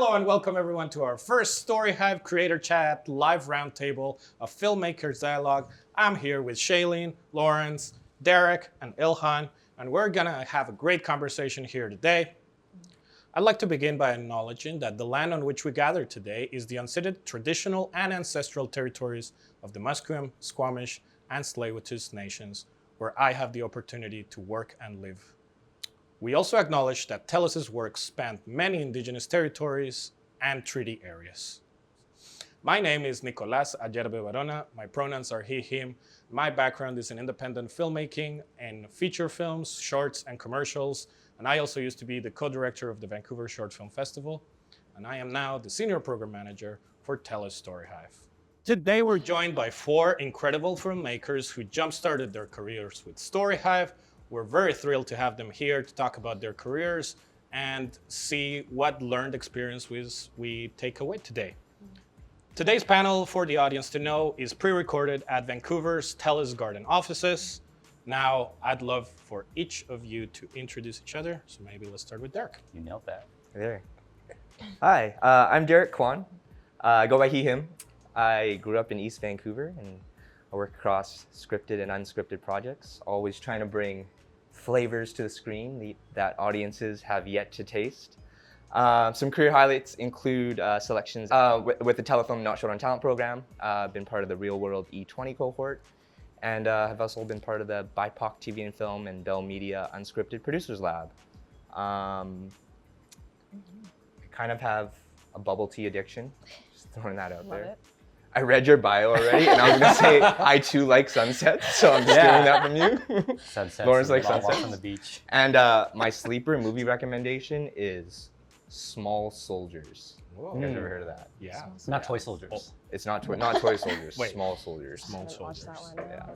Hello and welcome everyone to our first StoryHive Creator Chat live roundtable of Filmmakers Dialogue. I'm here with Shailene, Lawrence, Derek, and Ilhan, and we're gonna have a great conversation here today. I'd like to begin by acknowledging that the land on which we gather today is the unceded traditional and ancestral territories of the Musqueam, Squamish, and Tsleil-Waututh nations, where I have the opportunity to work and live. We also acknowledge that TELUS's work spanned many indigenous territories and treaty areas. My name is Nicolás Ayerbe Barona. My pronouns are he, him. My background is in independent filmmaking and feature films, shorts, and commercials. And I also used to be the co-director of the Vancouver Short Film Festival. And I am now the senior program manager for TELUS STORYHIVE. Today, we're joined by four incredible filmmakers who jump-started their careers with StoryHive. We're very thrilled to have them here to talk about their careers and see what learned experience we take away today. Today's panel, for the audience to know, is pre-recorded at Vancouver's TELUS Garden offices. Now, I'd love for each of you to introduce each other. So maybe let's start with Derek. You nailed that. There. Hi, I'm Derek Kwan. I go by he, him. I grew up in East Vancouver and I work across scripted and unscripted projects, always trying to bring flavors to the screen that audiences have yet to taste. Some career highlights include selections with the Telefilm Not Short on Talent program. I've been part of the Real World E20 cohort, and have also been part of the BIPOC TV and Film and Bell Media Unscripted Producers Lab. I kind of have a bubble tea addiction, just throwing that out there. It. I read your bio already, and I was gonna say I too like sunsets, so I'm stealing that from you. Sunsets. Lawrence likes walks sunsets. on the beach. And my sleeper movie recommendation is Small Soldiers. Whoa. You guys ever heard of that? Yeah. Not toy soldiers. It's not toy soldiers. Wait. Small Soldiers. Small Haven't watched that soldiers. one. Yeah.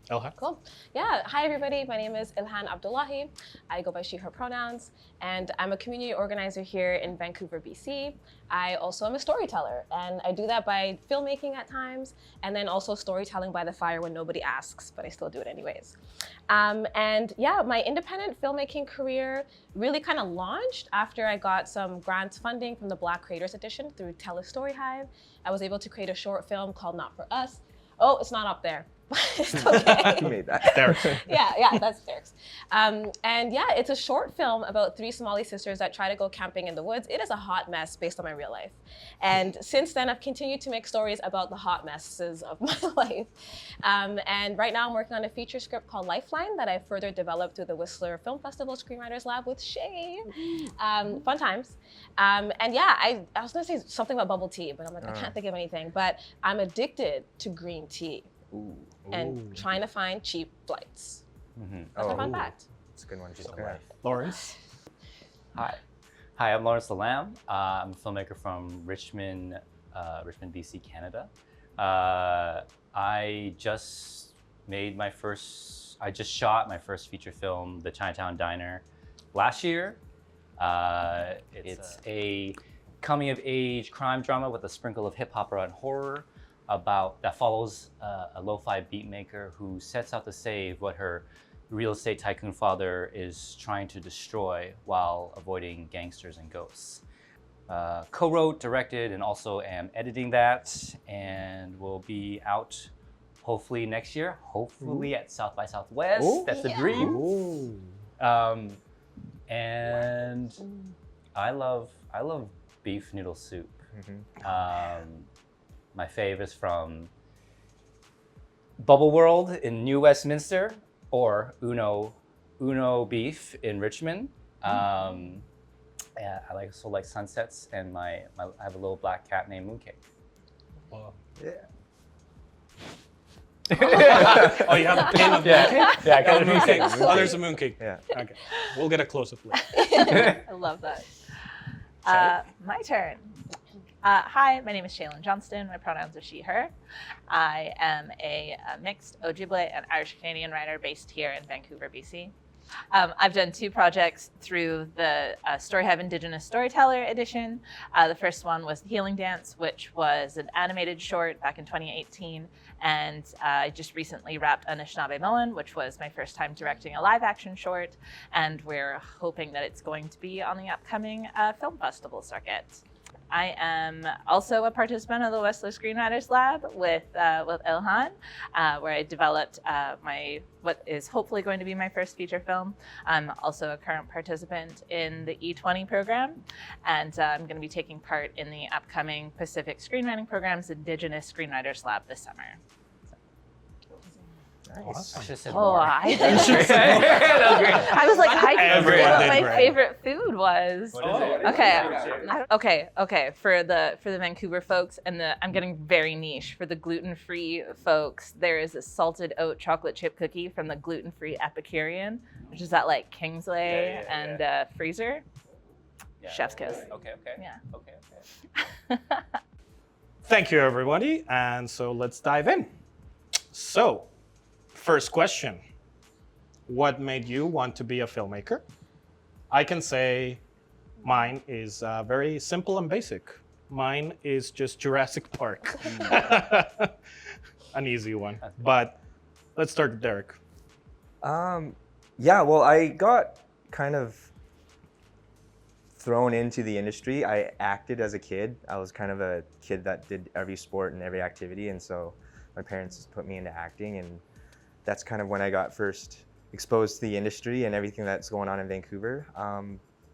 Elha? Cool. Yeah. Hi, everybody. My name is Ilhan Abdullahi. I go by she, her pronouns, and I'm a community organizer here in Vancouver, BC. I also am a storyteller, and I do that by filmmaking at times, and then also storytelling by the fire when nobody asks, but I still do it anyways. And yeah, my independent filmmaking career really kind of launched after I got some grant funding from the Black Creators Edition through TELUS STORYHIVE. I was able to create a short film called Not For Us. Oh, it's not up there. It's okay. Who made that? Derek. Yeah, that's Derek's. And yeah, it's a short film about three Somali sisters that try to go camping in the woods. It is a hot mess based on my real life. And since then, I've continued to make stories about the hot messes of my life. And right now I'm working on a feature script called Lifeline that I further developed through the Whistler Film Festival Screenwriters Lab with Shay. Fun times. And yeah, I was gonna say something about bubble tea, but I'm like, I can't think of anything. But I'm addicted to green tea. Ooh. And trying to find cheap flights. Mm-hmm. That's a fun fact. It's a good one. Just Okay. Lawrence? Hi, I'm Lawrence Lamb. I'm a filmmaker from Richmond, BC, Canada. I just shot my first feature film, The Chinatown Diner, last year. It's a coming-of-age crime drama with a sprinkle of hip-hop and horror that follows a lo-fi beat maker who sets out to save what her real estate tycoon father is trying to destroy while avoiding gangsters and ghosts. Co-wrote, directed, and also am editing that, and will be out hopefully next year, hopefully at South by Southwest. Ooh. That's the dream. And I love beef noodle soup. My fave is from Bubble World in New Westminster or Uno Beef in Richmond. And I also like sunsets, and I have a little black cat named Mooncake. Wow. Yeah. Oh, you have a pin of mooncake? Yeah, I got Oh, a mooncake. mooncake. Oh, there's a mooncake. Yeah. Okay. We'll get a close-up later. I love that. Shay? My turn. Hi, my name is Shailene Johnston. My pronouns are she, her. I am a mixed Ojibwe and Irish Canadian writer based here in Vancouver, BC. I've done 2 projects through the StoryHive Indigenous Storyteller edition. The first one was The Healing Dance, which was an animated short back in 2018. And I just recently wrapped Anishinaabe Moan, which was my first time directing a live action short. And we're hoping that it's going to be on the upcoming film festival circuit. I am also a participant of the Whistler Screenwriters Lab with Ilhan, where I developed what is hopefully going to be my first feature film. I'm also a current participant in the E20 program, and I'm going to be taking part in the upcoming Pacific Screenwriting Program's Indigenous Screenwriters Lab this summer. Nice. I should have said Oh, more. I didn't say. That was great. I was like, I didn't say Everyone what did my great. favorite food was. Okay. Okay. For the Vancouver folks, and I'm getting very niche. For the gluten-free folks, there is a salted oat chocolate chip cookie from the gluten-free Epicurean, which is at like Kingsway and Fraser. Yeah. Chef's kiss. Okay. Yeah. Okay. Thank you, everybody. And so let's dive in. So, first question. What made you want to be a filmmaker? I can say mine is very simple and basic. Mine is just Jurassic Park. An easy one. But let's start with Derek. Yeah, well, I got kind of thrown into the industry. I acted as a kid. I was kind of a kid that did every sport and every activity, and so my parents just put me into acting, and that's kind of when I got first exposed to the industry and everything that's going on in Vancouver.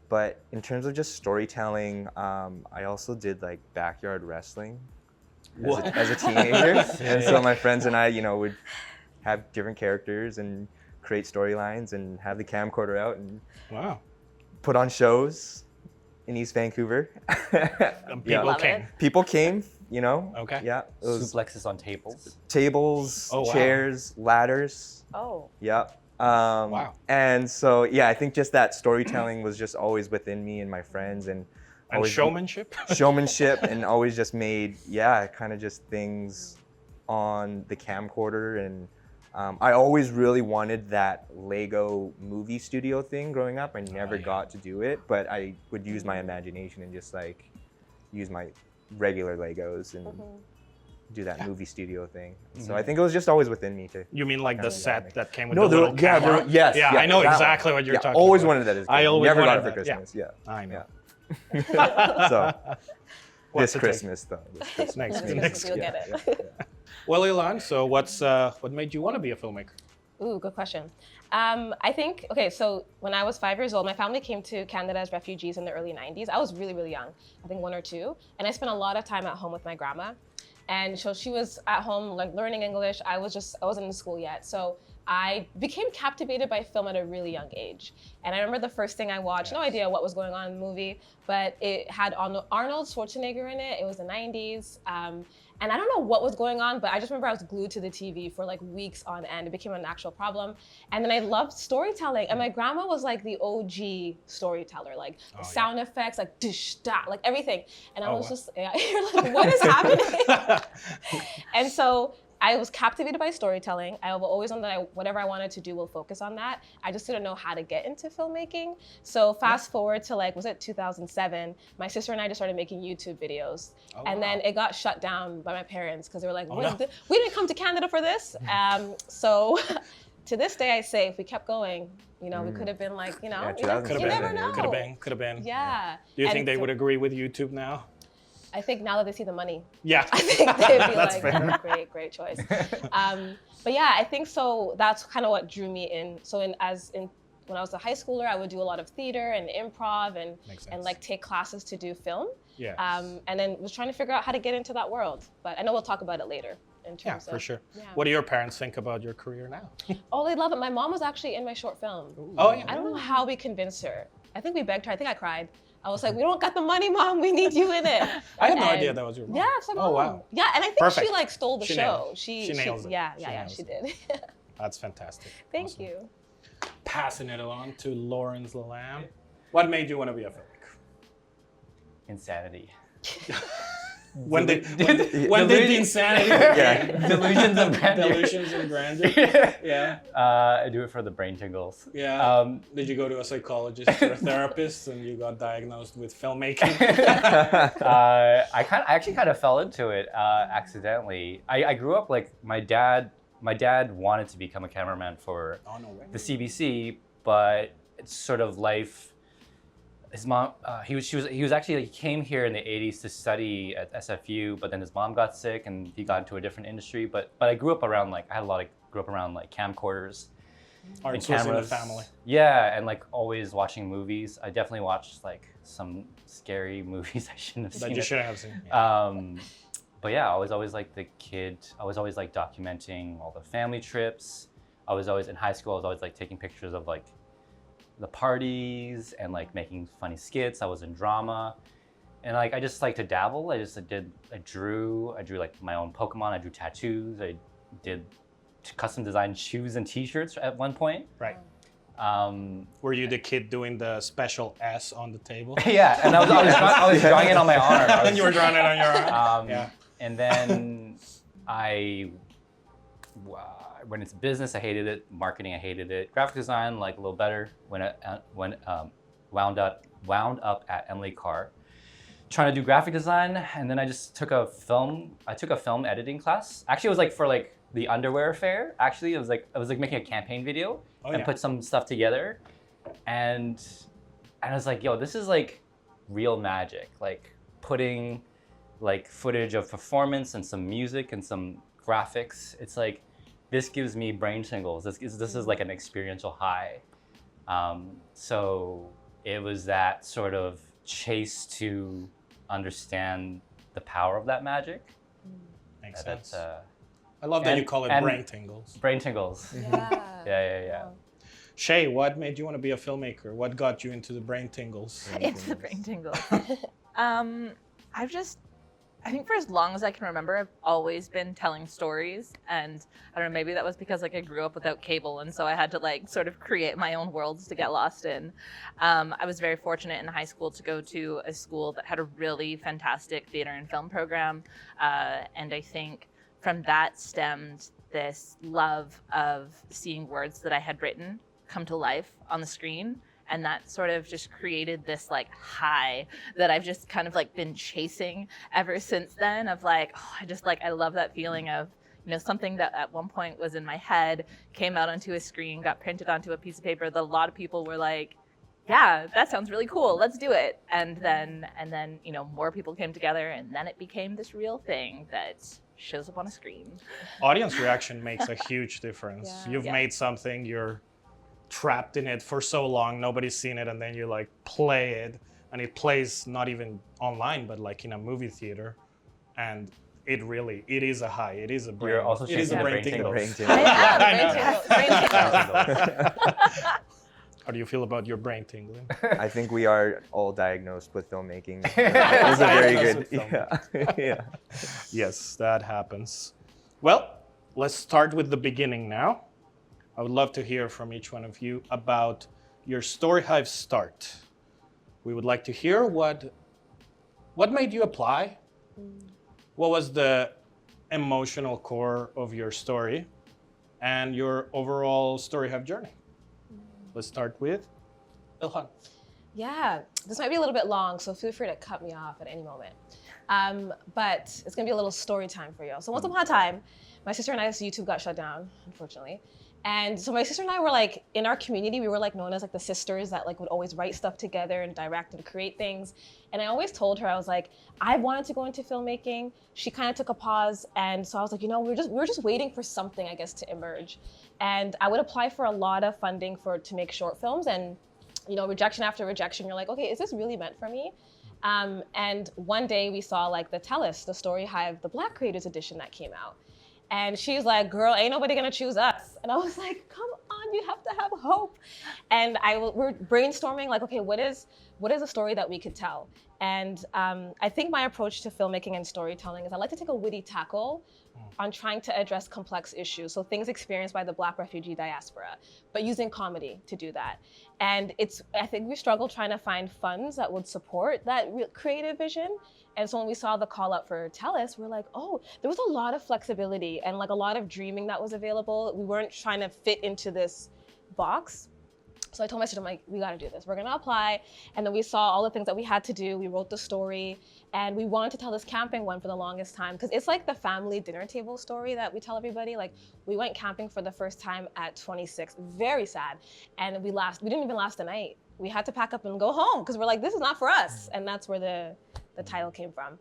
But in terms of just storytelling, I also did like backyard wrestling as a teenager. And so my friends and I, would have different characters and create storylines and have the camcorder out and Wow. put on shows in East Vancouver. People Love came. it. People came, Okay. Yeah. It was Suplexes on tables. tables, Oh, wow. chairs, ladders. Oh. Yep. Wow. And so, yeah, I think just that storytelling was just always within me and my friends, and And always showmanship? showmanship, and always just made, kind of just things on the camcorder. And I always really wanted that Lego movie studio thing growing up. I never got to do it, but I would use my imagination and just like use my regular Legos and do that movie studio thing. So I think it was just always within me to. You mean like the Kind of set that came with No, the little yeah, camera? yes. Yeah, I know that exactly one. what you're talking Always about. wanted that as a kid. I always never got it wanted for that, Christmas. Yeah. I know. So What's this the take? Christmas though. Next, Next next. you'll get it. Well, Ilan, so what made you want to be a filmmaker? Ooh, good question. I think, okay, so when I was 5 years old, my family came to Canada as refugees in the early 90s. I was really, really young, I think 1 or 2. And I spent a lot of time at home with my grandma. And so she was at home like learning English. I wasn't in school yet. So I became captivated by film at a really young age. And I remember the first thing I watched, no idea what was going on in the movie, but it had Arnold Schwarzenegger in it. It was the 90s. And I don't know what was going on, but I just remember I was glued to the TV for like weeks on end. It became an actual problem. And then I loved storytelling. And my grandma was like the OG storyteller, like the sound effects, like dish, da, like everything. And I was just, you're like, what is happening? And so I was captivated by storytelling. I have always known that whatever I wanted to do will focus on that. I just didn't know how to get into filmmaking. So fast forward to like, was it 2007? My sister and I just started making YouTube videos. And then it got shut down by my parents because they were like, we didn't come to Canada for this. So to this day, I say, if we kept going, we could have been like, you never know. Could have been. Yeah. Do you think they would agree with YouTube now? I think now that they see the money, Yeah. I think they'd be That's like, fair. great choice. But yeah, I think so. That's kind of what drew me in. So when I was a high schooler, I would do a lot of theater and improv and like take classes to do film. Yeah. And then was trying to figure out how to get into that world. But I know we'll talk about it later. In terms For sure. Yeah. What do your parents think about your career now? Oh, they love it. My mom was actually in my short film. Oh, yeah. I don't know how we convinced her. I think we begged her. I think I cried. I was like, we don't got the money, Mom. We need you in it. I had no idea that was your mom. Yeah, it's my mom. Oh, wow. Yeah, and I think Perfect. she like stole the She show. nailed it. She nails it. Yeah, She she nails did. That's fantastic. Thank Awesome. you. Passing it along to Lawrence Lamb. What made you want to be a filmmaker? Insanity. When did the insanity begin? Delusions of grandeur. Delusions and grandeur. Yeah. I do it for the brain tingles. Yeah. Did you go to a psychologist or a therapist and you got diagnosed with filmmaking? I actually kind of fell into it accidentally. I grew up like my dad wanted to become a cameraman for the CBC, but it's sort of life. His mom, he came here in the 80s to study at SFU, but then his mom got sick and he got into a different industry. But I grew up around grew up around camcorders. Arts was in the family. Yeah, and like always watching movies. I definitely watched like some scary movies I shouldn't have seen. That you shouldn't have seen. Yeah. But yeah, I was always like the kid. I was always like documenting all the family trips. I was always in high school. I was always like taking pictures of like the parties and like making funny skits. I was in drama, and like I just like to dabble. I drew like my own Pokemon. I drew tattoos. I did custom designed shoes and T-shirts at one point. Right. Were you the kid doing the special S on the table? Yeah, and I was drawing it on my arm. And you were drawing it on your arm. Yeah. And then when it's business, I hated it. Marketing, I hated it. Graphic design, like a little better. When wound up at Emily Carr, trying to do graphic design, and then I just took a film editing class. Actually, it was like for like the underwear fair. Actually, I was like making a campaign video and put some stuff together, and I was like, yo, this is like real magic. Like putting like footage of performance and some music and some graphics. It's like, this gives me brain tingles. This is like an experiential high. So it was that sort of chase to understand the power of that magic. Makes sense. I love that you call it brain tingles. Brain tingles. Yeah. Shay, what made you want to be a filmmaker? What got you into the brain tingles? Into the brain tingles. I think for as long as I can remember, I've always been telling stories, and I don't know, maybe that was because like I grew up without cable, and so I had to like sort of create my own worlds to get lost in. I was very fortunate in high school to go to a school that had a really fantastic theater and film program, and I think from that stemmed this love of seeing words that I had written come to life on the screen. And that sort of just created this like high that I've just kind of like been chasing ever since then, of like, I love that feeling of, you know, something that at one point was in my head, came out onto a screen, got printed onto a piece of paper that a lot of people were like, yeah, that sounds really cool, let's do it. And then, you know, more people came together, and then it became this real thing that shows up on a screen. Audience reaction makes a huge difference. You've made something, you're trapped in it for so long, nobody's seen it, and then you like play it, and it plays not even online, but like in a movie theater, and it is a high. It is a brain. You're also chasing a brain tingle. How do you feel about your brain tingling? I think we are all diagnosed with filmmaking. It was a very good. Yeah. Yes, that happens. Well, let's start with the beginning now. I would love to hear from each one of you about your StoryHive start. We would like to hear what made you apply. What was the emotional core of your story and your overall StoryHive journey? Let's start with Ilhan. Yeah, this might be a little bit long, so feel free to cut me off at any moment. But it's gonna be a little story time for you. So once upon a time, my sister and I's YouTube got shut down, unfortunately. And so my sister and I were like, in our community, we were like known as like the sisters that like would always write stuff together and direct and create things. And I always told her, I was like, I wanted to go into filmmaking. She kind of took a pause. And so I was like, you know, we were just waiting for something, I guess, to emerge. And I would apply for a lot of funding to make short films, and you know, rejection after rejection, you're like, okay, is this really meant for me? And one day we saw like the TELUS, the StoryHive, the Black Creators Edition that came out. And she's like, girl, ain't nobody gonna choose us. And I was like, come on, you have to have hope. And we're brainstorming like, okay, what is a story that we could tell? And I think my approach to filmmaking and storytelling is I like to take a witty tackle on trying to address complex issues, so things experienced by the Black refugee diaspora, but using comedy to do that. And I think we struggled trying to find funds that would support that creative vision. And so when we saw the call out for TELUS, we're like, oh, there was a lot of flexibility and like a lot of dreaming that was available. We weren't trying to fit into this box. So I told my sister, I'm like, we gotta do this. We're gonna apply. And then we saw all the things that we had to do. We wrote the story, and we wanted to tell this camping one for the longest time, because it's like the family dinner table story that we tell everybody. Like, we went camping for the first time at 26, very sad. And we didn't even last the night. We had to pack up and go home, because we're like, this is not for us. And that's where the title came from.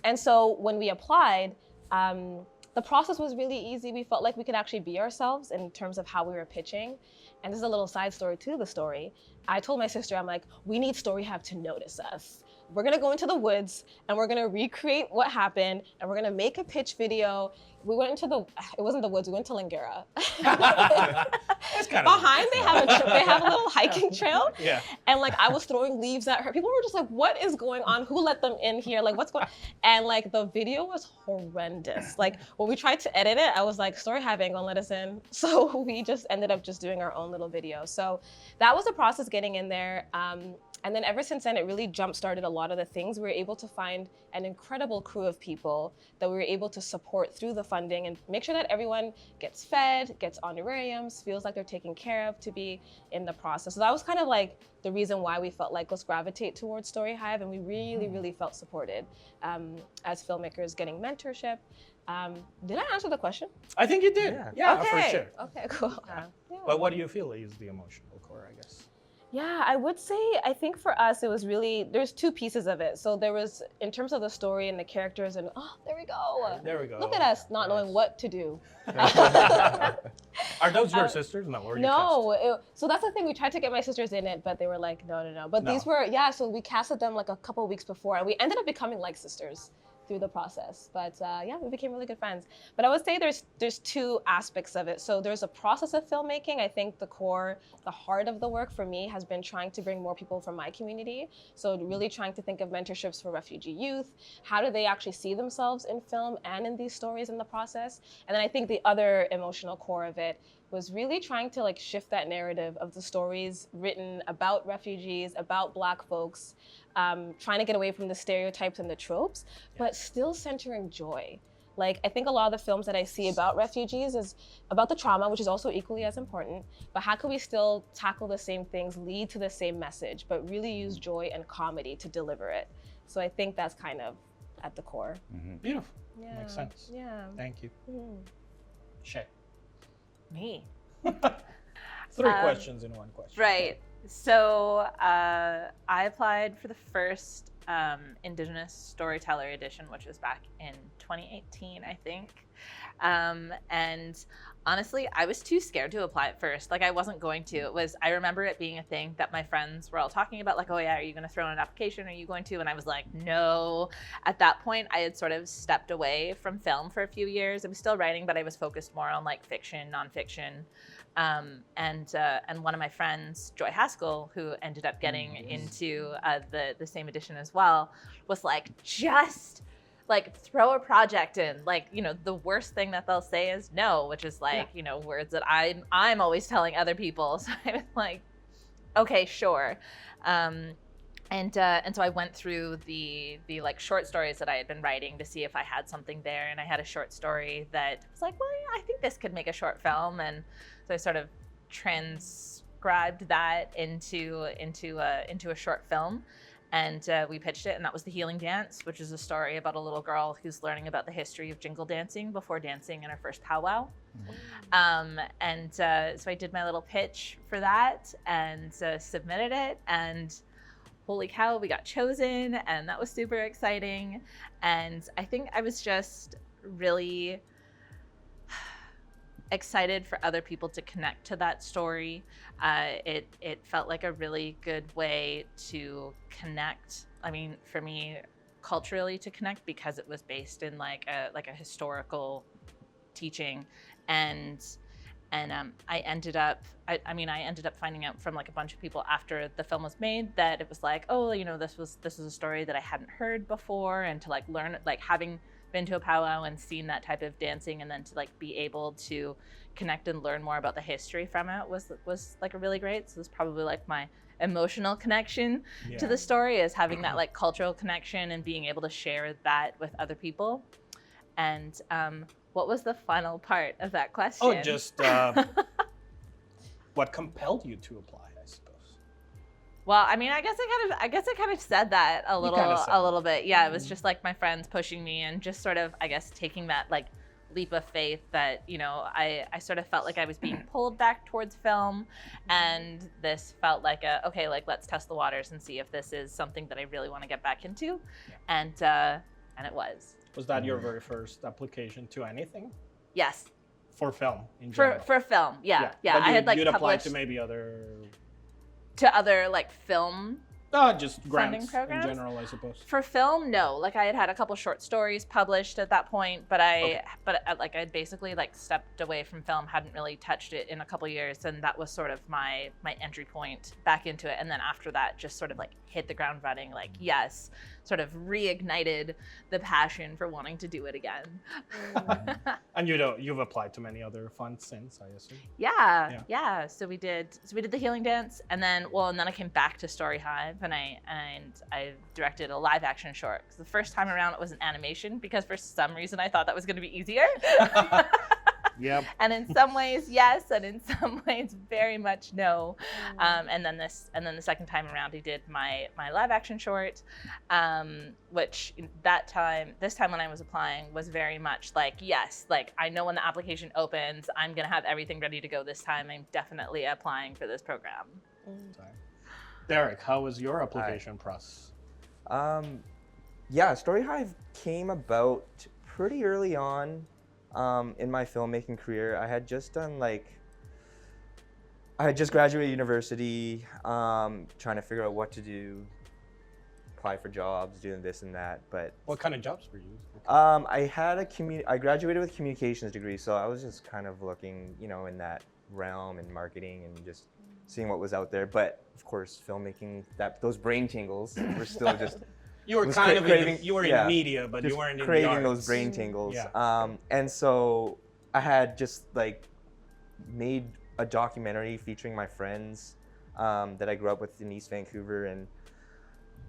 And so when we applied, the process was really easy. We felt like we could actually be ourselves in terms of how we were pitching. And this is a little side story to the story. I told my sister, I'm like, we need StoryHive to notice us. We're gonna go into the woods and we're gonna recreate what happened, and we're gonna make a pitch video. We went into it wasn't the woods, we went to Lingera. That's kind of Behind they have a little hiking trail. Yeah. And like I was throwing leaves at her. People were just like, what is going on? Who let them in here? Like, what's going on? And like the video was horrendous. Like when we tried to edit it, I was like, StoryHive ain't gonna let us in. So we just ended up just doing our own little video. So that was the process getting in there. And then ever since then, it really jump-started a lot of the things. We were able to find an incredible crew of people that we were able to support through the funding and make sure that everyone gets fed, gets honorariums, feels like they're taken care of to be in the process. So that was kind of like the reason why we felt like let's gravitate towards StoryHive, and we really, really felt supported as filmmakers getting mentorship. Did I answer the question? I think you did. Yeah, okay. for sure. Okay, cool. Yeah. But what do you feel is the emotional core, I guess? Yeah, I would say, I think for us, it was really, there's two pieces of it. So there was, in terms of the story and the characters, and oh, there we go. There we go. Look at us not knowing what to do. Are those your sisters? No, or No, so that's the thing. We tried to get my sisters in it, but they were like, no. But these were, so we casted them like a couple of weeks before, and we ended up becoming like sisters through the process. But we became really good friends. But I would say there's two aspects of it. So there's a process of filmmaking. I think the heart of the work for me has been trying to bring more people from my community. So really trying to think of mentorships for refugee youth. How do they actually see themselves in film and in these stories in the process? And then I think the other emotional core of it was really trying to like shift that narrative of the stories written about refugees, about Black folks, trying to get away from the stereotypes and the tropes, but still centering joy. Like, I think a lot of the films that I see about refugees is about the trauma, which is also equally as important, but how can we still tackle the same things, lead to the same message, but really use joy and comedy to deliver it? So I think that's kind of at the core. Mm-hmm. Beautiful. Yeah. Makes sense. Yeah. Thank you. Mm. Shay. Me. 3 questions in one question. Right. So I applied for the first Indigenous Storyteller edition, which was back in 2018, I think. And honestly, I was too scared to apply at first. Like, I wasn't going to. I remember it being a thing that my friends were all talking about, like, oh yeah, are you going to throw in an application? Are you going to? And I was like, no. At that point, I had sort of stepped away from film for a few years. I was still writing, but I was focused more on like fiction, nonfiction. And one of my friends, Joy Haskell, who ended up getting into the same edition as well, was like, just like throw a project in. Like, you know, the worst thing that they'll say is no, which is like, you know, words that I'm always telling other people. So I was like, okay, sure. And so I went through the like short stories that I had been writing to see if I had something there, and I had a short story that was like, well, yeah, I think this could make a short film, and so I sort of transcribed that into a short film, and we pitched it, and that was The Healing Dance, which is a story about a little girl who's learning about the history of jingle dancing before dancing in her first powwow. So I did my little pitch for that and submitted it, and holy cow, we got chosen, and that was super exciting. And I think I was just really excited for other people to connect to that story. It felt like a really good way to connect. I mean, for me, culturally to connect, because it was based in like a historical teaching, and I ended up finding out from like a bunch of people after the film was made that it was like, oh, you know, this is a story that I hadn't heard before, and to like learn, like having been to a powwow and seen that type of dancing, and then to like be able to connect and learn more about the history from it was like a really great. So it's probably like my emotional connection to the story, is having that like cultural connection and being able to share that with other people. And what was the final part of that question? Oh, just what compelled you to apply, I suppose. Well, I mean, I guess I kind of said that a little bit. Yeah, it was just like my friends pushing me and just sort of, I guess, taking that like leap of faith that, you know, I sort of felt like I was being pulled back towards film, and this felt like okay, like let's test the waters and see if this is something that I really want to get back into, and it was. Was that your very first application to anything? Yes. For film in general? For film, yeah. But I had like you'd applied published to maybe other like film just grants programs? in general, I suppose. For film, no. Like I had a couple short stories published at that point, but I basically like stepped away from film, hadn't really touched it in a couple years, and that was sort of my entry point back into it. And then after that, just sort of like hit the ground running. Like yes, sort of reignited the passion for wanting to do it again. And you've applied to many other funds since, I assume. Yeah. So we did the Healing Dance, and then I came back to StoryHive, and I directed a live action short. 'Cause the first time around it was an animation, because for some reason I thought that was going to be easier. Yep. And in some ways, yes, and in some ways, very much no. And then the second time around, I did my live action short, which this time when I was applying was very much like, yes, like I know when the application opens, I'm gonna have everything ready to go this time. I'm definitely applying for this program. Derek, how was your application process? Yeah, StoryHive came about pretty early on in my filmmaking career. I had just graduated graduated university, trying to figure out what to do, apply for jobs, doing this and that. But What kind of jobs were you? I graduated with a communications degree, so I was just kind of looking, in that realm and marketing and just seeing what was out there. But of course, filmmaking, those brain tingles were still just. You were kind of in media, but you weren't in the arts. Craving those brain tingles. And so I had just like made a documentary featuring my friends that I grew up with in East Vancouver, and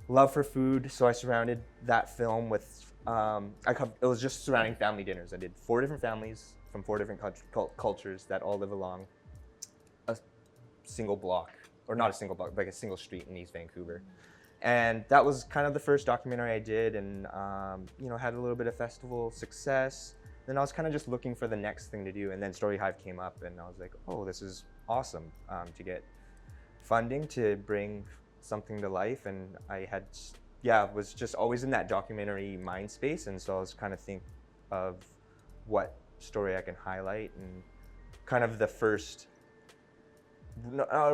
love for food. So I surrounded that film with, it was just surrounding family dinners. I did 4 different families from 4 different cultures that all live along a single block, or not a single block, like a single street in East Vancouver. And that was kind of the first documentary I did, and had a little bit of festival success. Then I was kind of just looking for the next thing to do, and then StoryHive came up, and I was like, oh, this is awesome to get funding to bring something to life. And I was just always in that documentary mind space, and so I was kind of think of what story I can highlight, and kind of the first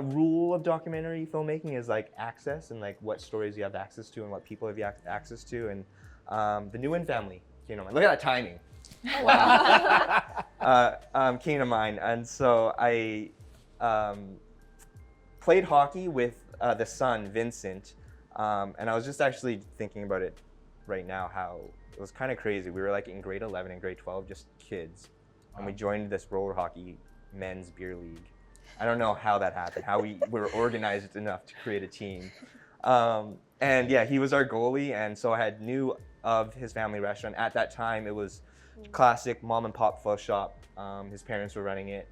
rule of documentary filmmaking is like access, and like what stories you have access to and what people have access to. And the Nguyen family came to mind. Look at that timing. Wow. Came to mind. And so I played hockey with the son, Vincent, and I was just actually thinking about it right now, how it was kind of crazy. We were like in grade 11 and grade 12, just kids, and we joined this roller hockey men's beer league. I don't know how that happened, how we were organized enough to create a team. And yeah, he was our goalie, and so I knew of his family restaurant. At that time, it was classic mom and pop pho shop. His parents were running it.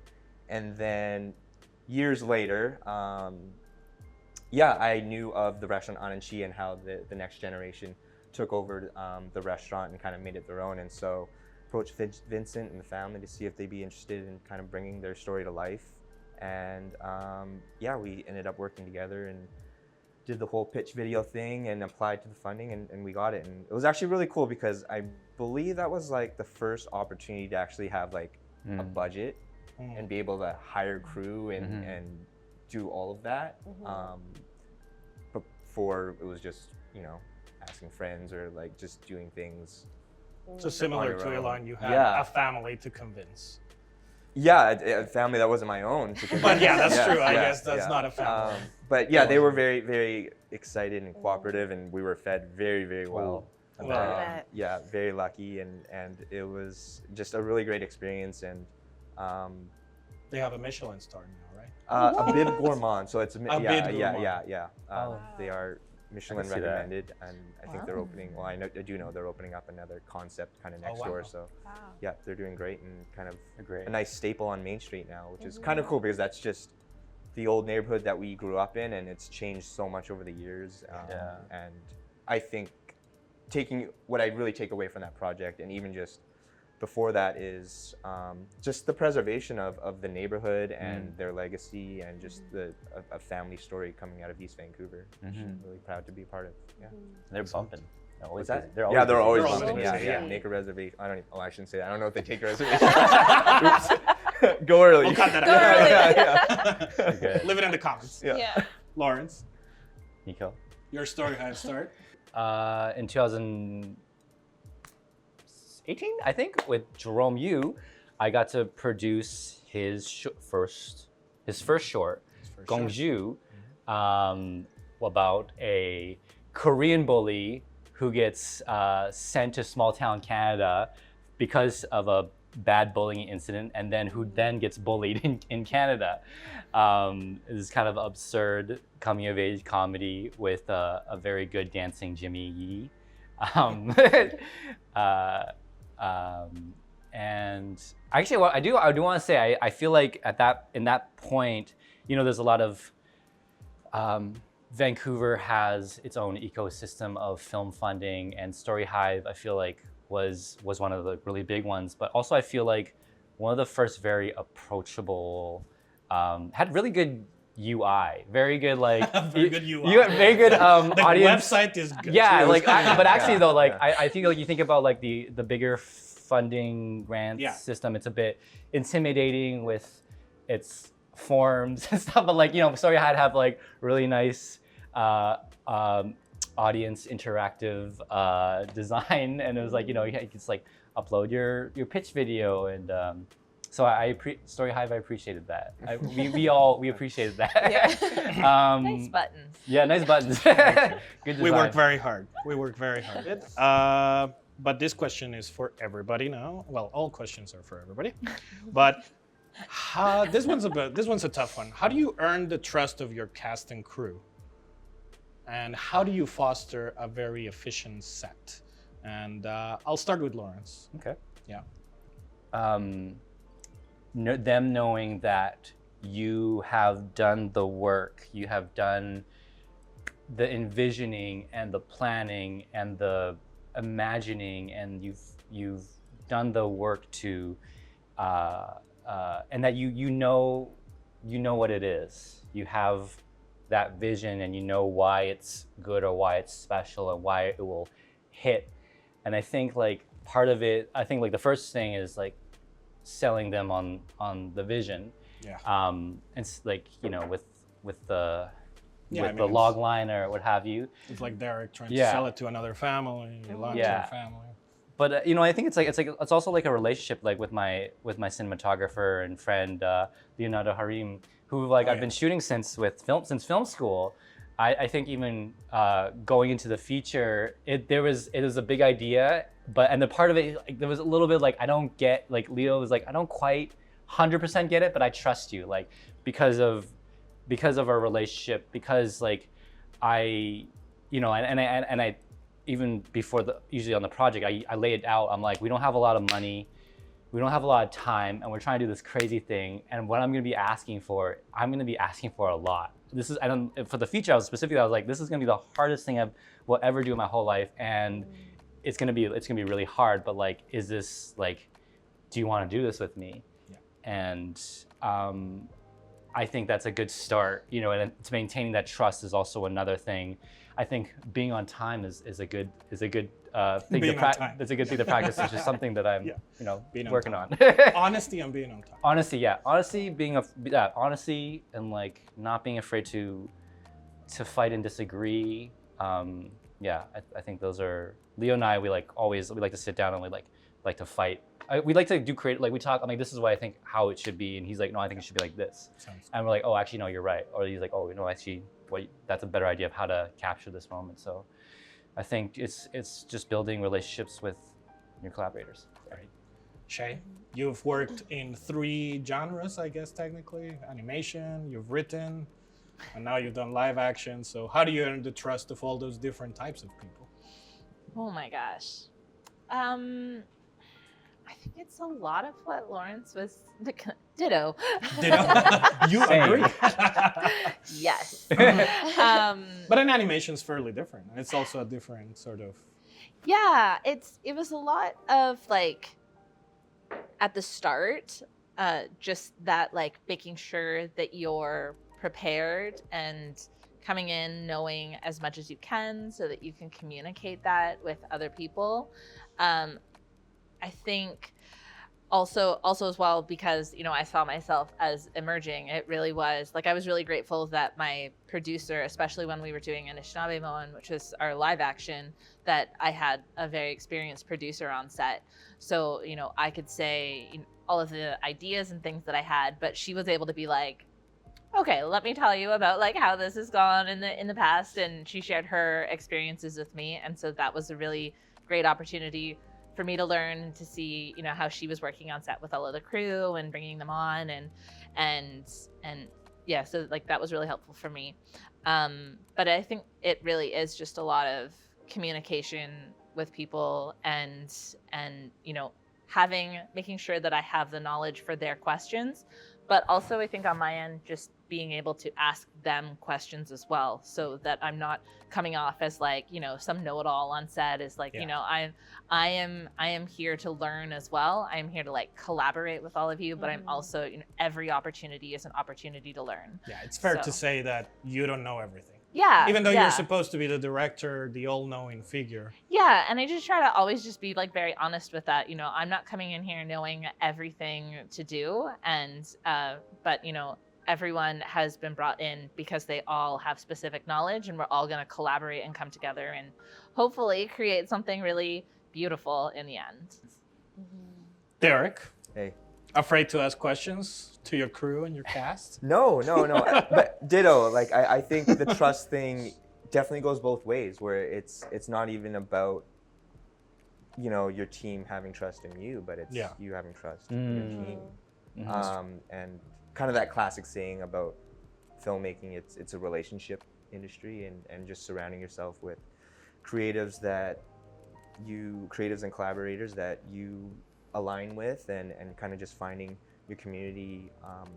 And then years later, I knew of the restaurant Ananchi and how the next generation took over the restaurant and kind of made it their own. And so approached Vincent and the family to see if they'd be interested in kind of bringing their story to life. And we ended up working together and did the whole pitch video thing and applied to the funding, and we got it. And it was actually really cool because I believe that was like the first opportunity to actually have like a budget and be able to hire crew and do all of that. Before it was just, asking friends or like just doing things. So similar to Elon, you had a family to convince. Yeah, a family that wasn't my own. But yeah, that's true. I guess that's not a family. But yeah, they were very, very excited and cooperative, and we were fed very, very well. Wow. Yeah, very lucky, and it was just a really great experience. And They have a Michelin star now, right? a bib gourmand, so it's A yeah, bib yeah, gourmand. yeah. They are Michelin see that. recommended, and I think they're opening. Well, I do know they're opening up another concept kind of next door. wow. So Wow. yeah, they're doing great, and kind of Great. a nice staple on Main Street now, which is kind of cool because that's just the old neighborhood that we grew up in, and it's changed so much over the years. Yeah. And I think what I really take away from that project, and even just before that, is just the preservation of the neighborhood and their legacy, and just a family story coming out of East Vancouver, which I'm really proud to be a part of. Yeah. They're bumping. They're always What's that? busy. They're Yeah, they're always They're always bumping. Yeah, busy, yeah. yeah. Make a reservation. I don't. I shouldn't say that. I don't know if they take a reservation. Oops. Go early. We'll cut that Go out. early. Okay. Leave it in the comments. Yeah. Yeah. Lawrence, Nico. your story hive start. In 2018, I think, with Jerome Yu, I got to produce his first short, Gongju, about a Korean bully who gets sent to small town Canada because of a bad bullying incident, and then who then gets bullied in Canada. This kind of absurd coming of age comedy with a very good dancing Jimmy Yee. And actually, what I do want to say, I feel like in that point, there's a lot of Vancouver has its own ecosystem of film funding, and StoryHive, I feel like, was one of the really big ones. But also, I feel like one of the first very approachable, had really good UI, very good Very good UI. You got very good The audience. website is good. Yeah, too. but actually though, I think you think about the bigger funding grant system, it's a bit intimidating with its forms and stuff. But StoryHive have really nice audience interactive design, and it was you can just upload your pitch video, and so StoryHive, I appreciated that. We appreciated that. Yeah. Nice buttons. Yeah, nice buttons. Good design. We work very hard. But this question is for everybody now. Well, all questions are for everybody. But this one's a tough one. How do you earn the trust of your cast and crew? And how do you foster a very efficient set? And I'll start with Lawrence. Okay. Yeah. Them knowing that you have done the work, you have done the envisioning and the planning and the imagining, and you've done the work to, and that you know what it is. You have that vision, and you know why it's good or why it's special and why it will hit. And I think part of it, the first thing is selling them on the vision. Yeah. And it's with the Yeah, the log line or what have you. It's like Derek trying to Yeah. sell it to another family, launch Yeah. a family. But I think it's also a relationship with my cinematographer and friend Leonardo Harim, who I've been shooting since film school. I think even going into the feature, it was a big idea, and the part of it there was a little bit I don't get, Leo was I don't quite 100% get it, but I trust you because of our relationship, because I even before usually on the project, I lay it out. I'm we don't have a lot of money, we don't have a lot of time, and we're trying to do this crazy thing. And what I'm going to be asking for, I'm going to be asking for a lot. This is, for the feature, I was this is going to be the hardest thing I will ever do in my whole life, and it's going to be really hard. But is this do you want to do this with me? Yeah. And I think that's a good start, and it's maintaining that trust is also another thing. I think being on time is a good thing to practice. It's a good thing to practice. It's just something that I'm working on. Honesty and being on time. Honesty, yeah. Honesty, honesty, and not being afraid to fight and disagree. Yeah, I think those are Leo and I. We like to sit down and we like to fight. We like to do creative. We talk. I'm this is what I think how it should be, and he's no, I think it should be like this. And we're oh, actually, no, you're right. Or he's oh, actually, that's a better idea of how to capture this moment. So I think it's just building relationships with your collaborators. Right. Shay, you've worked in 3 genres, I guess, technically. Animation, you've written, and now you've done live action. So how do you earn the trust of all those different types of people? Oh my gosh. I think it's a lot of what Lawrence was ditto. You agree? Yes. But an animation is fairly different. It's also a different sort of. Yeah, it was a lot of like at the start, just that like making sure that you're prepared and coming in knowing as much as you can so that you can communicate that with other people. I think also as well, because I saw myself as emerging, it really was like I was really grateful that my producer, especially when we were doing Anishinaabe Moan, which was our live action, that I had a very experienced producer on set. So I could say all of the ideas and things that I had, but she was able to be like, okay, let me tell you about like how this has gone in the past, and she shared her experiences with me, and so that was a really great opportunity for me to learn and to see how she was working on set with all of the crew and bringing them on, and yeah, so like that was really helpful for me. But I think it really is just a lot of communication with people and making sure that I have the knowledge for their questions, but also I think on my end just being able to ask them questions as well, so that I'm not coming off as like some know-it-all on set. Is like I am here to learn as well. I'm here to like collaborate with all of you, but I'm also every opportunity is an opportunity to learn. Yeah, it's fair to say that you don't know everything. Yeah, even though you're supposed to be the director, the all-knowing figure. Yeah, and I just try to always just be like very honest with that. I'm not coming in here knowing everything to do, and but everyone has been brought in because they all have specific knowledge, and we're all going to collaborate and come together and hopefully create something really beautiful in the end. Derek, Hey. afraid to ask questions to your crew and your cast? No. But ditto. Like I think the trust thing definitely goes both ways, where it's not even about your team having trust in you, but it's you having trust in your team. And kind of that classic saying about filmmaking, it's a relationship industry, and just surrounding yourself with creatives and collaborators that you align with, and kind of just finding your community.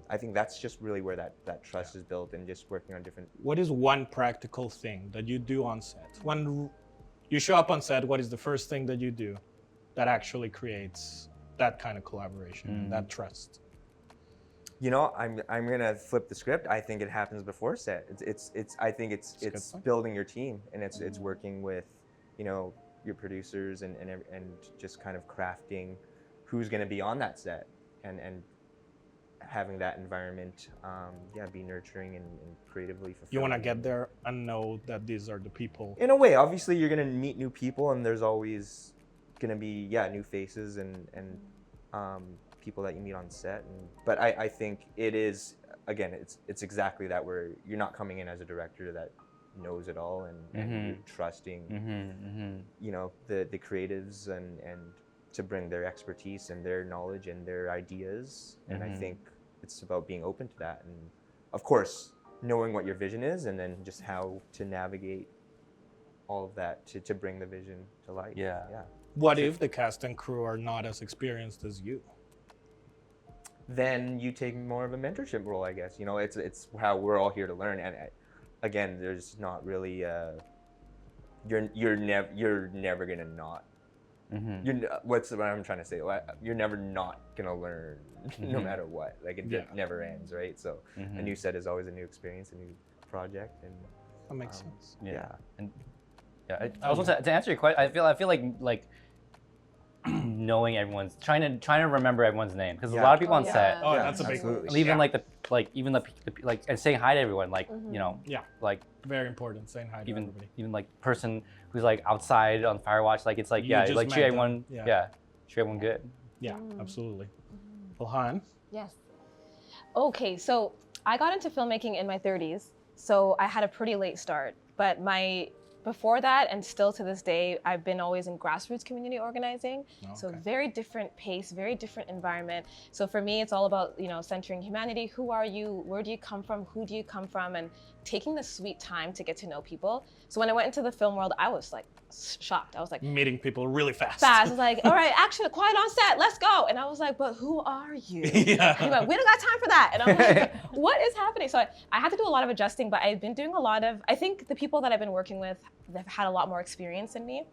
I think that's just really where that trust is built, and just working on different. What is one practical thing that you do on set? When you show up on set, what is the first thing that you do that actually creates that kind of collaboration, that trust? I'm gonna flip the script. I think it happens before set. I think it's building your team, and it's working with your producers and just kind of crafting who's gonna be on that set, and having that environment be nurturing and creatively fulfilling. You want to get there and know that these are the people. In a way, obviously you're gonna meet new people, and there's always gonna be new faces and people that you meet on set, but I think it is, again, it's exactly that, where you're not coming in as a director that knows it all, and you're trusting the creatives and to bring their expertise and their knowledge and their ideas, and I think it's about being open to that, and of course knowing what your vision is, and then just how to navigate all of that to bring the vision to life. What if the cast and crew are not as experienced as you? Then you take more of a mentorship role, I guess. It's how we're all here to learn, and again, there's not really you're never gonna not. What's what I'm trying to say? You're never not gonna learn, no matter what. Like it never ends, right? So a new set is always a new experience, a new project, and that makes sense. I was to answer your question. I feel like knowing everyone's trying to remember everyone's name, because a lot of people on set. Oh, that's a big one. Even like and saying hi to everyone, like like very important, saying hi to everybody. Even like person who's like outside on Firewatch, like it's like like treat everyone treat everyone good. Yeah, absolutely. Ilhan? Yes. Okay, so I got into filmmaking in my 30s, so I had a pretty late start, but my before that, and still to this day, I've been always in grassroots community organizing. So Okay. very different pace, very different environment. So for me, it's all about, centering humanity. Who are you? Where do you come from? Who do you come from? And taking the sweet time to get to know people. So when I went into the film world, I was like shocked. I was like, Meeting people really fast. I was like, all right, action, quiet on set, let's go. And I was like, but who are you? Yeah. And he went, we don't got time for that. And I'm like, what is happening? So I had to do a lot of adjusting, but I've been doing a lot of, I think the people that I've been working with, they've had a lot more experience than me.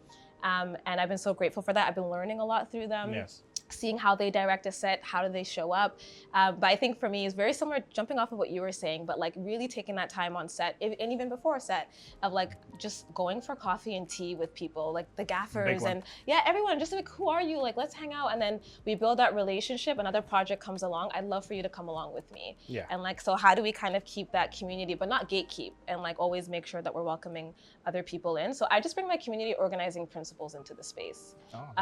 And I've been so grateful for that. I've been learning a lot through them. Yes. Seeing how they direct a set, how do they show up. But I think for me, it's very similar, jumping off of what you were saying, but like really taking that time on set, and even before a set, of like just going for coffee and tea with people, like the gaffers and everyone, just like, who are you? Like, let's hang out. And then we build that relationship, another project comes along, I'd love for you to come along with me. Yeah. And like, so how do we kind of keep that community, but not gatekeep, and like always make sure that we're welcoming other people in. So I just bring my community organizing principles into the space,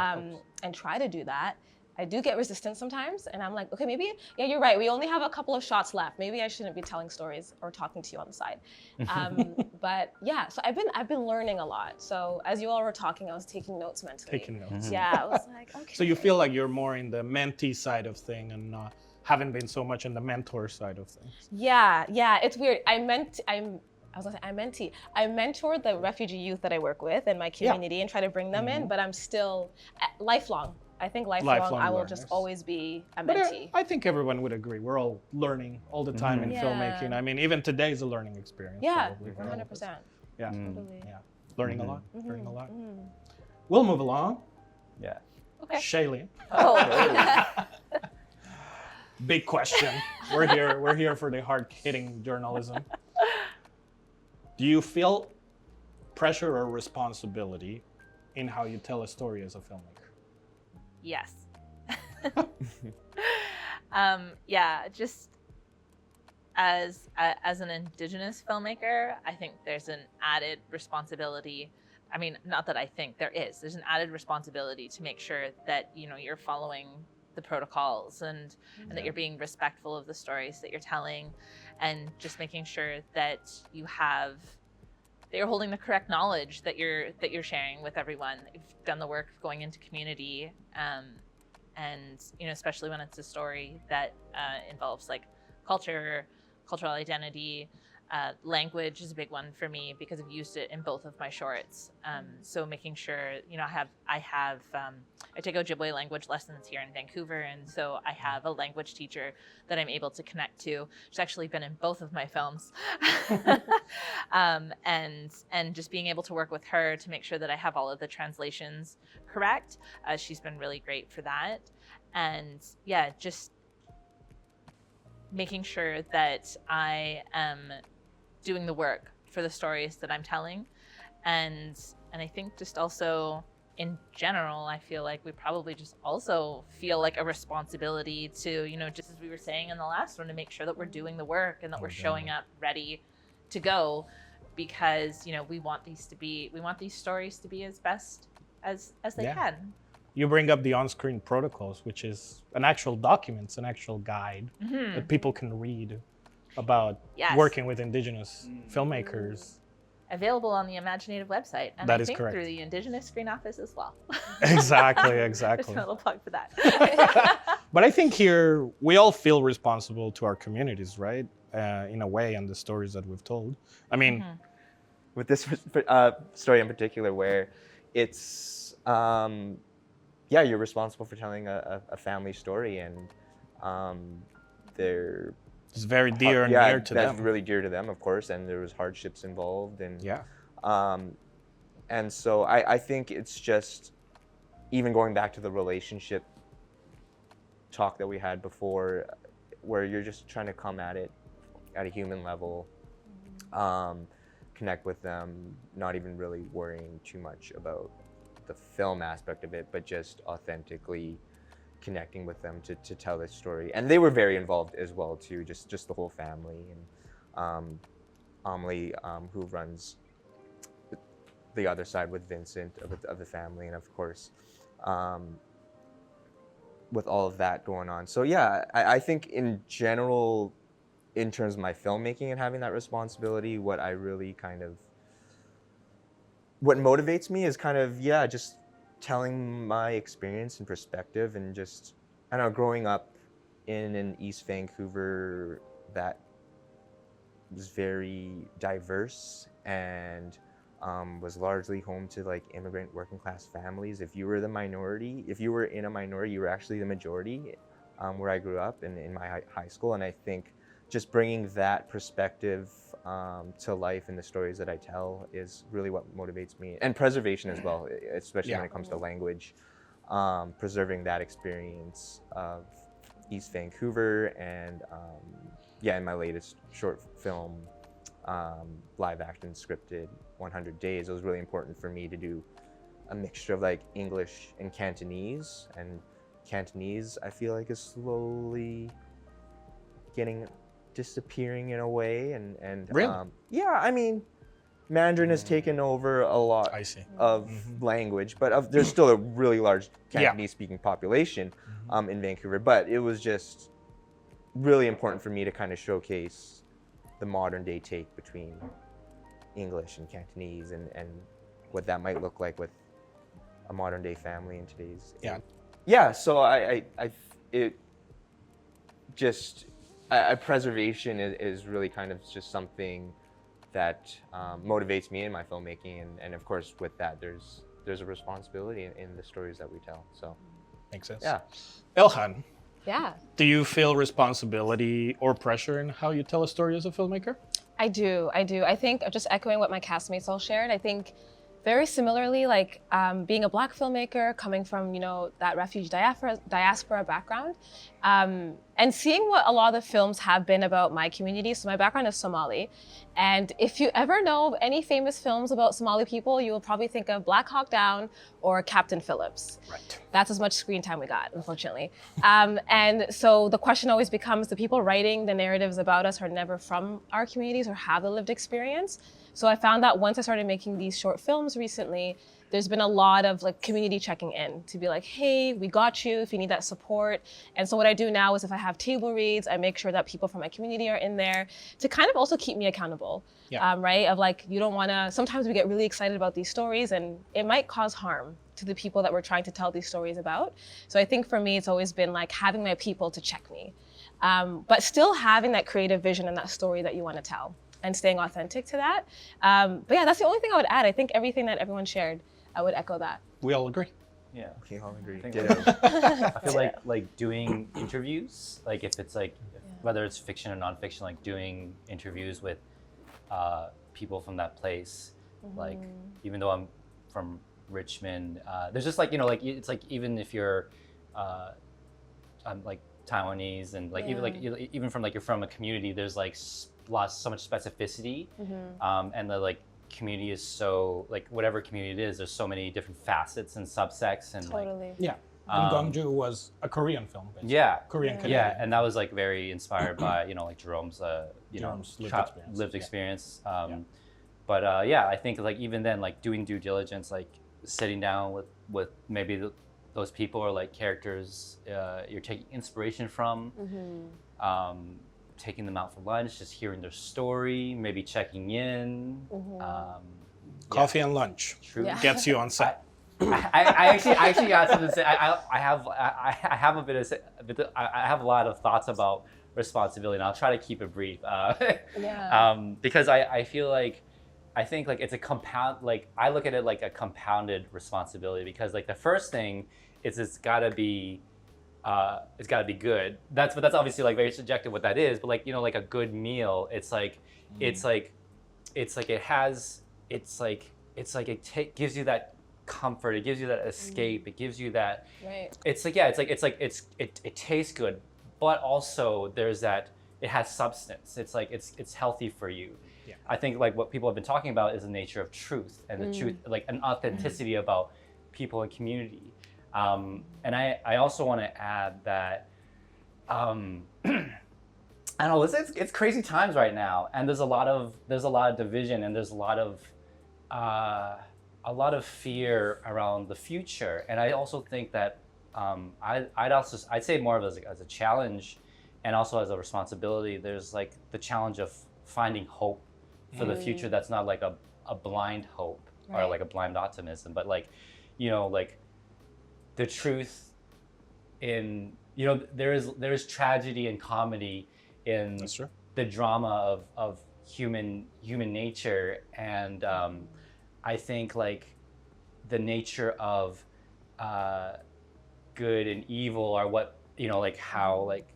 and try to do that. I do get resistance sometimes, and I'm like, okay, maybe, you're right. We only have a couple of shots left. Maybe I shouldn't be telling stories or talking to you on the side. But yeah, so I've been learning a lot. So as you all were talking, I was taking notes mentally. Taking notes. Yeah, I was like, okay. So you feel like you're more in the mentee side of thing and haven't been so much in the mentor side of things. Yeah, it's weird. I mentee. I mentor the refugee youth that I work with in my community and try to bring them in, but I'm still lifelong. I think lifelong I will just always be a mentee. I think everyone would agree. We're all learning all the time in filmmaking. I mean, even today is a learning experience. Yeah, probably for all of us. 100%. Yeah, Totally. yeah. Learning a lot. Learning a lot. We'll move along. Yeah. Okay. Shailene, Oh. big question. We're here for the hard-hitting journalism. Do you feel pressure or responsibility in how you tell a story as a filmmaker? Yes. Just as an Indigenous filmmaker, I think there's an added responsibility. I mean, not that I think there is. There's an added responsibility to make sure that you're following the protocols and that you're being respectful of the stories that you're telling, and just making sure that you're holding the correct knowledge that you're sharing with everyone. You've done the work going into community, and especially when it's a story that involves like cultural identity. Language is a big one for me because I've used it in both of my shorts. So making sure, I take Ojibwe language lessons here in Vancouver, and so I have a language teacher that I'm able to connect to. She's actually been in both of my films, and just being able to work with her to make sure that I have all of the translations correct. She's been really great for that, and just making sure that I am doing the work for the stories that I'm telling. And I think just also in general, I feel like we probably just also feel like a responsibility to, just as we were saying in the last one, to make sure that we're doing the work and that we're showing up ready to go, because, we want these stories to be as best as they can. You bring up the on-screen protocols, which is an actual document, an actual guide that people can read about working with Indigenous filmmakers. Available on the Imaginative website, and That I is think correct. through the Indigenous Screen Office as well. Exactly. Just a little plug for that. But I think here we all feel responsible to our communities, right? In a way, and the stories that we've told. I mean, With this story in particular, where it's you're responsible for telling a family story, and they're it's very dear and near to that's them. really dear to them, of course, and there was hardships involved, and and so I think it's just, even going back to the relationship talk that we had before, where you're just trying to come at it at a human level, connect with them, not even really worrying too much about the film aspect of it, but just authentically connecting with them to tell this story. And they were very involved as well too, just the whole family, and Amelie, who runs the other side with Vincent of the family, and of course with all of that going on. So I think in general, in terms of my filmmaking and having that responsibility, what I really kind of what motivates me is kind of, yeah, just telling my experience and perspective, and just, I don't know, growing up in an East Vancouver that was very diverse and was largely home to like immigrant working class families. If you were the minority, if you were in a minority, you were actually the majority where I grew up and in my high school. And I think just bringing that perspective to life in the stories that I tell is really what motivates me. And preservation as well, especially when it comes to language, preserving that experience of East Vancouver. And in my latest short film, live action scripted 100 Days, it was really important for me to do a mixture of like English and Cantonese. And Cantonese, I feel like, is slowly disappearing in a way. And Really? I mean, Mandarin has taken over a lot of language, but there's still a really large Cantonese speaking population in Vancouver. But it was just really important for me to kind of showcase the modern day take between English and Cantonese, and what that might look like with a modern day family in today's age. So preservation is really kind of just something that motivates me in my filmmaking, and of course with that there's a responsibility in the stories that we tell. So makes sense. Yeah. Ilhan, Yeah. do you feel responsibility or pressure in how you tell a story as a filmmaker? I do. I think, just echoing what my castmates all shared, I think very similarly, like being a Black filmmaker, coming from, that refugee diaspora background, and seeing what a lot of the films have been about my community. So my background is Somali. And if you ever know of any famous films about Somali people, you will probably think of Black Hawk Down or Captain Phillips. Right. That's as much screen time we got, unfortunately. And so the question always becomes, the people writing the narratives about us are never from our communities or have the lived experience. So I found that once I started making these short films recently, there's been a lot of like community checking in to be like, hey, we got you if you need that support. And so what I do now is if I have table reads, I make sure that people from my community are in there to kind of also keep me accountable, right? Of like, you don't wanna, sometimes we get really excited about these stories and it might cause harm to the people that we're trying to tell these stories about. So I think for me, it's always been like having my people to check me, but still having that creative vision and that story that you wanna tell and staying authentic to that. But yeah, that's the only thing I would add. I think everything that everyone shared, I would echo that. We all agree. Yeah. we all agree. I feel like doing interviews, like if it's like, whether it's fiction or nonfiction, like doing interviews with people from that place, like even though I'm from Richmond, there's just like, it's like even if you're, I'm like Taiwanese and like even from like you're from a community, there's like so much specificity, and the like community is so like whatever community it is, there's so many different facets and subsects and And Gongju was a Korean film, basically. Korean Canadian. Yeah, and that was like very inspired by like Jerome's lived experience. But I think like even then, like doing due diligence, like sitting down with maybe those people or like characters you're taking inspiration from, taking them out for lunch, just hearing their story, maybe checking in. Coffee and lunch gets you on set. I actually got something to say. I have a lot of thoughts about responsibility, and I'll try to keep it brief. Because I feel like I think like it's a compound. Like I look at it like a compounded responsibility, because like the first thing is it's gotta be good. That's obviously like very subjective what that is. But like like a good meal, it gives you that comfort, it gives you that escape, it gives you that it tastes good, but also there's that it has substance. It's healthy for you. I think like what people have been talking about is the nature of truth, and the truth, like an authenticity about people and community. And I also want to add that I don't know, it's crazy times right now, and there's a lot of division, and there's a lot of fear around the future. And I also think that I'd say more of as a challenge, and also as a responsibility. There's like the challenge of finding hope for the future that's not like a blind hope. or like a blind optimism, but like, you know, like the truth in, you know, there is tragedy and comedy in That's true. the drama of human nature, and I think like the nature of good and evil are what, you know, like how, like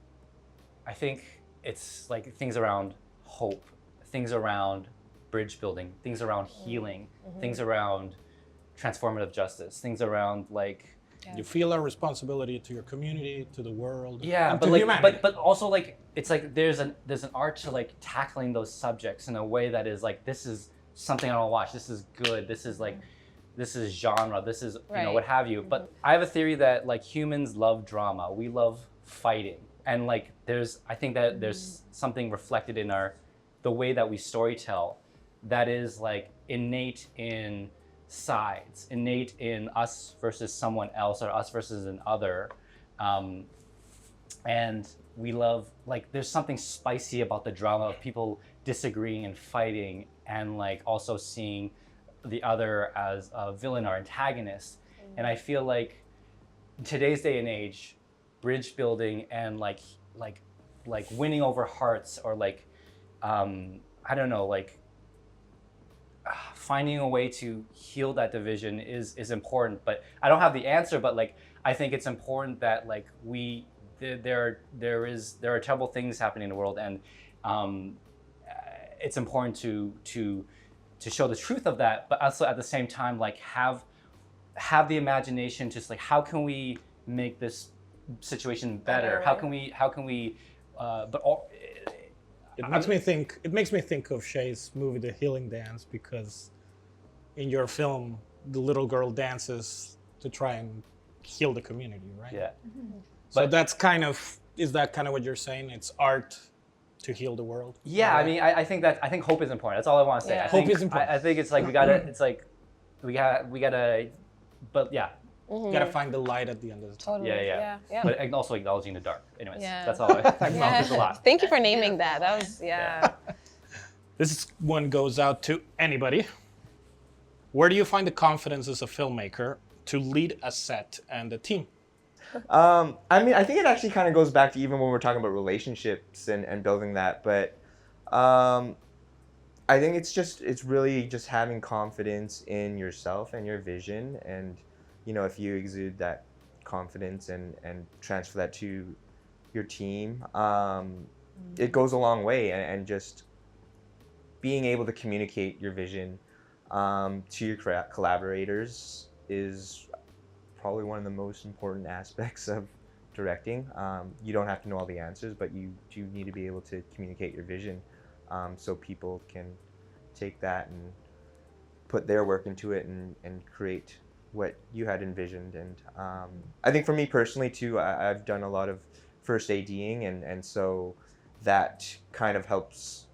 I think it's like things around hope, things around bridge building, things around healing, things around transformative justice, things around like You feel a responsibility to your community, to the world, yeah, and but to like humanity. but also like it's like there's an art to like tackling those subjects in a way that is like, this is something I want to watch, this is good, this is like, this is genre, this is, you know, what have you. But I have a theory that like humans love drama, we love fighting, and like I think that there's something reflected in the way that we storytell that is like innate in sides, innate in us versus someone else, or us versus an other, and we love, like there's something spicy about the drama of people disagreeing and fighting, and like also seeing the other as a villain or antagonist. And I feel like in today's day and age, bridge building and like winning over hearts, or like I don't know, like finding a way to heal that division is important. But I don't have the answer, but like I think it's important that like there are terrible things happening in the world, and it's important to show the truth of that, but also at the same time like have the imagination, just like how can we make this situation better? How can we but all, It makes me think of Shay's movie, The Healing Dance, because in your film, the little girl dances to try and heal the community, right? yeah. So that's is that kind of what you're saying? It's art to heal the world? Yeah, I mean, I think hope is important. That's all I want to say. Yeah. Hope is important. I think it's like we gotta, but yeah. You gotta find the light at the end of the tunnel. Totally. Yeah. Yeah. But also acknowledging the dark. Anyways, Yeah. that's all. I acknowledge a lot. Thank you for naming that. That was This one goes out to anybody. Where do you find the confidence as a filmmaker to lead a set and a team? I mean, I think it actually kind of goes back to even when we're talking about relationships and building that. But I think it's really just having confidence in yourself and your vision. And, you know, if you exude that confidence and transfer that to your team, it goes a long way. And just being able to communicate your vision to your collaborators is probably one of the most important aspects of directing. You don't have to know all the answers, but you do need to be able to communicate your vision, so people can take that and put their work into it and create what you had envisioned. And I think for me personally too, I've done a lot of first ADing, and so that kind of helps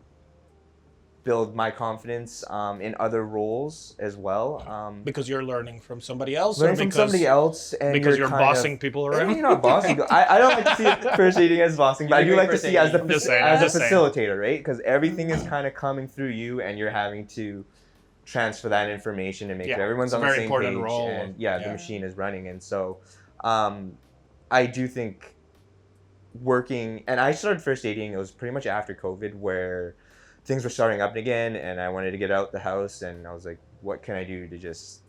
build my confidence in other roles as well. Because you're learning from somebody else? Learning from somebody else, and because you're kind bossing people around? You're not bossing. I don't like to see it first aiding as bossing, but I do like to see as a facilitator, right? Because everything is kind of coming through you, and you're having to transfer that information and make sure everyone's on the same page. Role. And the machine is running. And so I do think working, and I started first aiding, it was pretty much after COVID, where things were starting up again, and I wanted to get out the house, and I was like, what can I do to just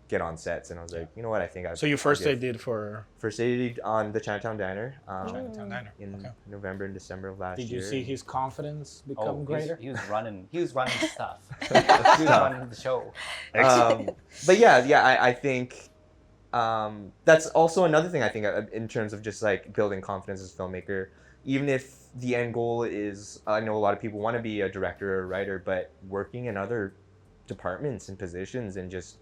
get on sets? And I was like, you know what, I think So you first aided for? First aided on the Chinatown Diner. Chinatown Diner. In November and December of last year. Did you see his confidence become greater? He was running stuff. He was running the show. But I think that's also another thing I think in terms of just like building confidence as a filmmaker. Even if the end goal is, I know a lot of people want to be a director or a writer, but working in other departments and positions and just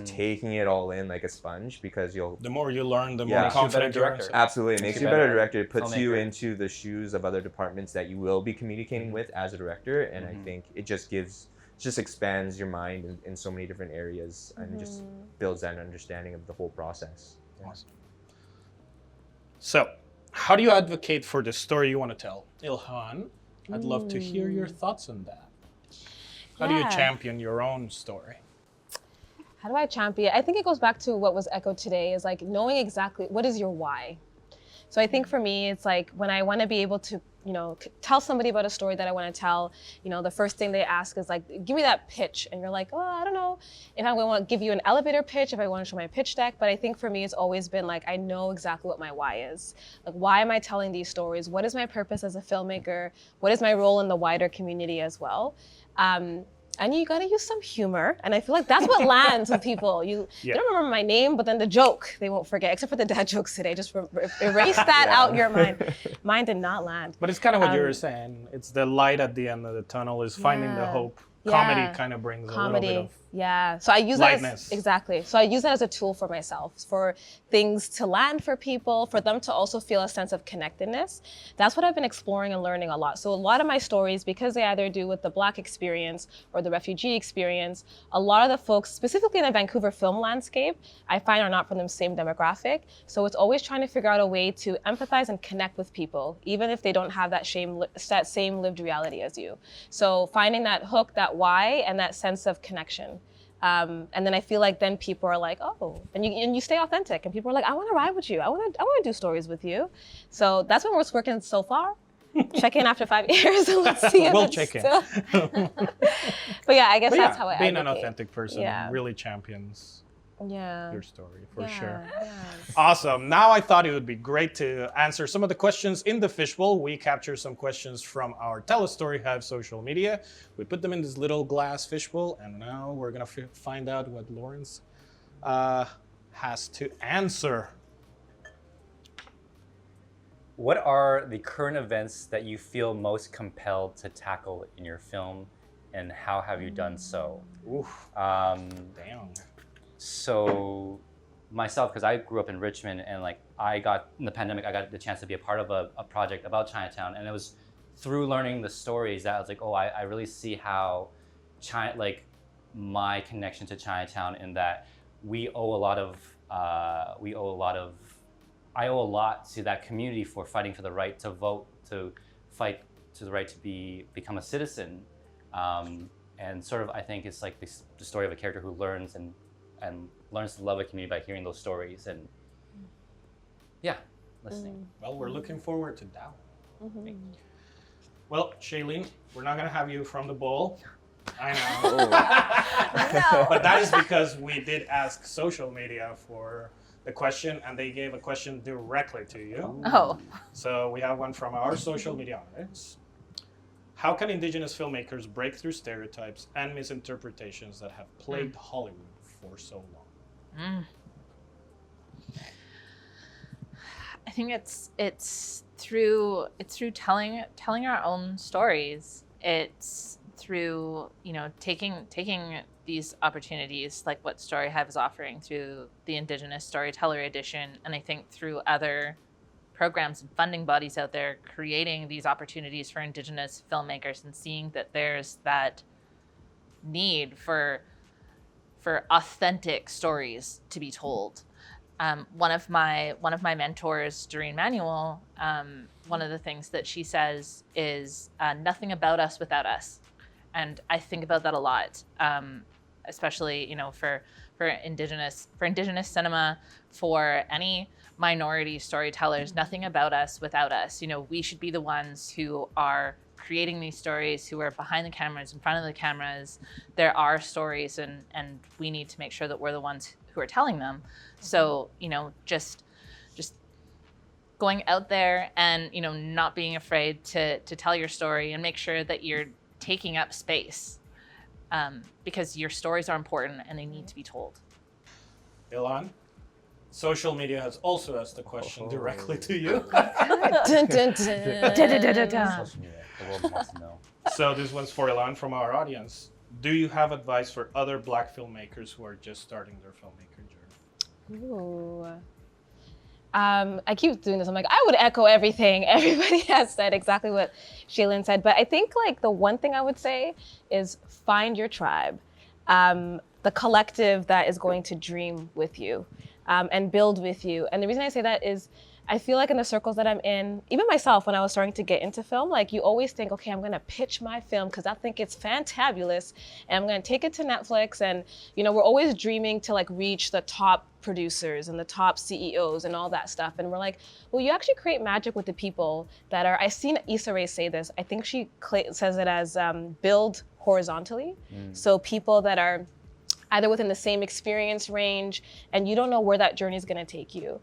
taking it all in like a sponge, because the more you learn, the more confident you are. Absolutely, it makes you a better director. It puts you into the shoes of other departments that you will be communicating with as a director, and I think it just expands your mind in so many different areas, and just builds that understanding of the whole process. Awesome. So, how do you advocate for the story you want to tell? Ilhan, I'd love to hear your thoughts on that. How do you champion your own story? How do I champion? I think it goes back to what was echoed today, is like knowing exactly what is your why. So I think for me, it's like when I want to be able to, tell somebody about a story that I want to tell, the first thing they ask is like, give me that pitch. And you're like, oh, I don't know if I want to give you an elevator pitch, if I want to show my pitch deck. But I think for me, it's always been like, I know exactly what my why is. Like, why am I telling these stories? What is my purpose as a filmmaker? What is my role in the wider community as well? And you gotta use some humor, and I feel like that's what lands with people. They don't remember my name, but then the joke they won't forget, except for the dad jokes today. Just erase that out your mind. Mine did not land. But it's kind of what you were saying. It's the light at the end of the tunnel is finding the hope. Comedy kind of brings a little bit of So I use lightness. that exactly. So I use that as a tool for myself, for things to land for people, for them to also feel a sense of connectedness. That's what I've been exploring and learning a lot. So a lot of my stories, because they either do with the Black experience or the refugee experience, a lot of the folks, specifically in the Vancouver film landscape, I find are not from the same demographic. So it's always trying to figure out a way to empathize and connect with people, even if they don't have that same lived reality as you. So finding that hook, that why, and that sense of connection. And then I feel like then people are like, oh, and you stay authentic, and people are like, I want to ride with you. I want to do stories with you. So that's what we're working so far. Check in after 5 years and let's see if we'll it's check in. still. But yeah, I guess that's how I being advocate. an authentic person really champions your story for sure. Yes. Awesome. Now I thought it would be great to answer some of the questions in the fishbowl. We captured some questions from our TELUS STORYHIVE social media. We put them in this little glass fishbowl, and now we're gonna find out what Lawrence has to answer. What are the current events that you feel most compelled to tackle in your film, and how have you done so? Oof. Damn. So myself, because I grew up in Richmond, and like in the pandemic, I got the chance to be a part of a project about Chinatown, and it was through learning the stories that I was like, oh, I really see how my connection to Chinatown, in that I owe a lot to that community for fighting for the right to vote, to fight to the right to become a citizen, and sort of I think it's like the story of a character who learns and learns to love a community by hearing those stories and listening. Well, we're looking forward to that one. Well, Shailene, we're not gonna have you from the bowl. I know. But that is because we did ask social media for the question, and they gave a question directly to you. Oh. So we have one from our social media audience. How can Indigenous filmmakers break through stereotypes and misinterpretations that have plagued Hollywood for so long? I think it's through telling our own stories. It's through taking these opportunities, like what StoryHive is offering through the Indigenous Storyteller Edition, and I think through other programs and funding bodies out there creating these opportunities for Indigenous filmmakers, and seeing that there's that need for authentic stories to be told. One of my mentors, Doreen Manuel, one of the things that she says is nothing about us without us, and I think about that a lot, especially for Indigenous cinema, for any minority storytellers. Nothing about us without us. We should be the ones who are creating these stories, who are behind the cameras, in front of the cameras. There are stories, and we need to make sure that we're the ones who are telling them. So, just going out there and, not being afraid to tell your story, and make sure that you're taking up space, because your stories are important and they need to be told. Ilhan, social media has also asked the question directly to you. Dun, dun, dun. Social media, the world wants to know. So this one's for Ilhan from our audience. Do you have advice for other Black filmmakers who are just starting their filmmaker journey? Ooh. I keep doing this. I'm like, I would echo everything everybody has said, exactly what Shailene said. But I think the one thing I would say is find your tribe, the collective that is going to dream with you and build with you. And the reason I say that is I feel like in the circles that I'm in, even myself, when I was starting to get into film, like you always think, okay, I'm gonna pitch my film because I think it's fantabulous and I'm gonna take it to Netflix. And, you know, we're always dreaming to like reach the top producers and the top CEOs and all that stuff. And we're like, well, you actually create magic with the people that are, I've seen Issa Rae say this, I think she says it as build horizontally. So people that are either within the same experience range, and you don't know where that journey is going to take you.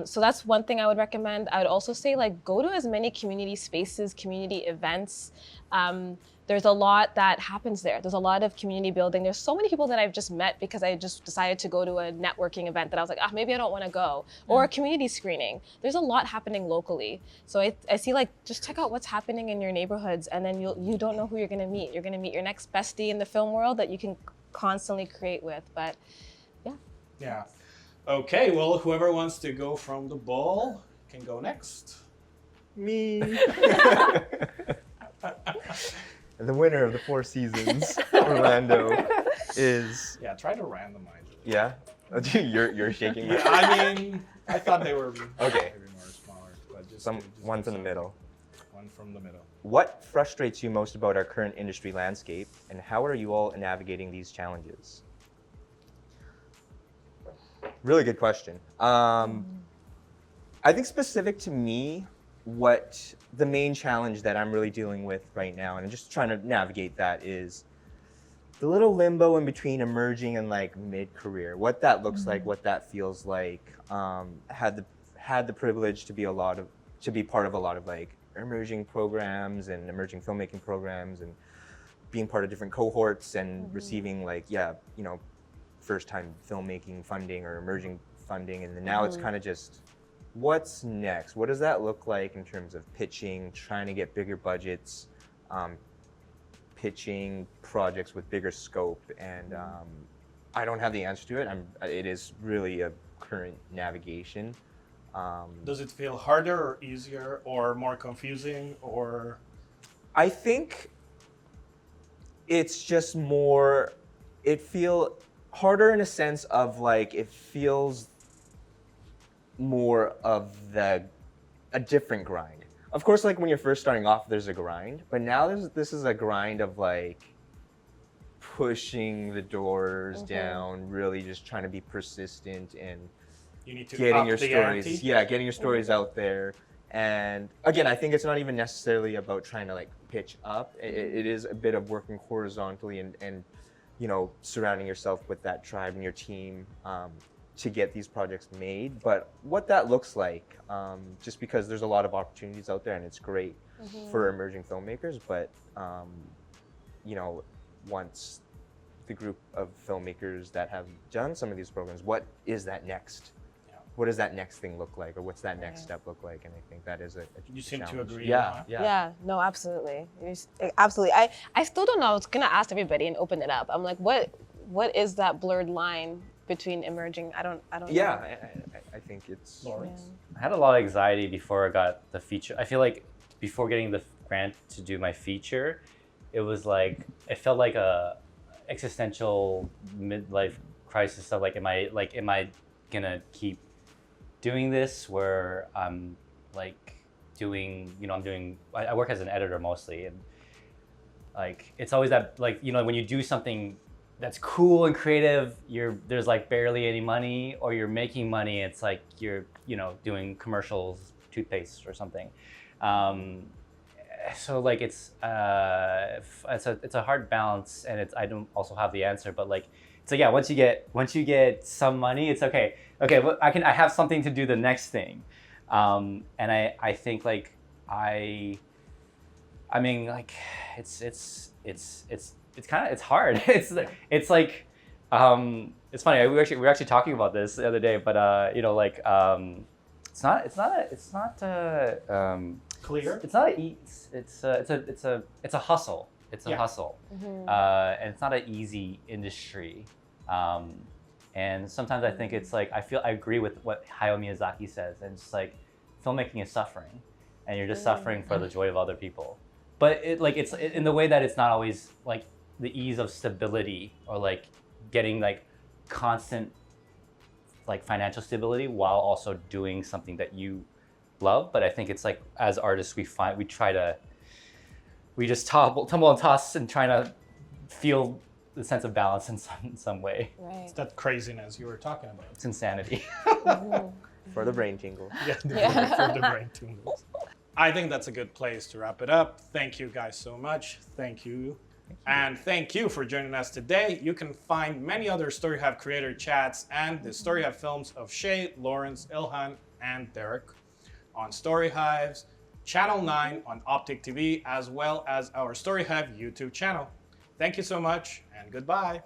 So that's one thing I would recommend. I would also say, like, go to as many community spaces, community events. There's a lot that happens there. There's a lot of community building. There's so many people that I've just met because I just decided to go to a networking event that I was like, maybe I don't want to go. Or a community screening. There's a lot happening locally. So I see, like, just check out what's happening in your neighborhoods, and then you don't know who you're going to meet. You're going to meet your next bestie in the film world that you can constantly create with. But Yeah. Okay, well, whoever wants to go from the ball can go next. Me. The winner of the 4 seasons, Orlando, is... Yeah, try to randomize it. Yeah? You're shaking my Yeah, I mean, I thought they were Okay. maybe more smaller, but just one's in the middle. One from the middle. What frustrates you most about our current industry landscape, and how are you all navigating these challenges? Really good question. I think specific to me, what the main challenge that I'm really dealing with right now, and I'm just trying to navigate that, is the little limbo in between emerging and like mid-career. What that looks like, what that feels like. Had the privilege to be part of a lot of like emerging programs and emerging filmmaking programs, and being part of different cohorts and receiving like, first time filmmaking funding or emerging funding. And then now it's kind of just, what's next? What does that look like in terms of pitching, trying to get bigger budgets, pitching projects with bigger scope? And I don't have the answer to it. It is really a current navigation. Does it feel harder or easier or more confusing or? I think it's just it feels harder in a sense of like, it feels more of a different grind. Of course, like when you're first starting off, there's a grind, but now this is a grind of like pushing the doors down, really just trying to be persistent and You need to getting up your the stories, ante. getting your stories out there. And again, I think it's not even necessarily about trying to like pitch up. It is a bit of working horizontally and surrounding yourself with that tribe and your team to get these projects made. But what that looks like, just because there's a lot of opportunities out there and it's great for emerging filmmakers, but once the group of filmmakers that have done some of these programs, what is that next? What does that next thing look like, or what's that next step look like? And I think that is a You seem to challenge. agree. Yeah. yeah, no, absolutely. Absolutely. I still don't know. I was gonna ask everybody and open it up. I'm like, what is that blurred line between emerging? I don't know. Yeah, I think it's. Lawrence? I had a lot of anxiety before I got the feature. I feel like before getting the grant to do my feature, it felt like a existential midlife crisis of like, am I gonna keep doing this where I'm like doing, I work as an editor mostly, and like it's always that like, when you do something that's cool and creative, there's like barely any money, or you're making money, it's like you're doing commercials, toothpaste or something. So like it's a hard balance, and I don't also have the answer, but like so yeah, once you get some money, it's okay. Well, I have something to do the next thing, and I think like I mean like it's kind of it's hard. It's like it's funny. We were actually talking about this the other day, but it's not Clear? It's not it's a hustle. It's a hustle, and it's not an easy industry. And sometimes I think it's like I agree with what Hayao Miyazaki says, and it's like filmmaking is suffering, and you're just suffering for the joy of other people. But it's in the way that it's not always like the ease of stability, or like getting like constant like financial stability while also doing something that you love, but I think it's like as artists we just tumble and toss and trying to feel the sense of balance in some way. Right. It's that craziness you were talking about. It's insanity. For the brain tingle. Yeah, Yeah. for the brain tingles. I think that's a good place to wrap it up. Thank you guys so much. Thank you. And thank you for joining us today. You can find many other StoryHive creator chats and the StoryHive films of Shay, Lawrence, Ilhan, and Derek on StoryHive's Channel 9 on Optic TV, as well as our StoryHive YouTube channel. Thank you so much, and goodbye.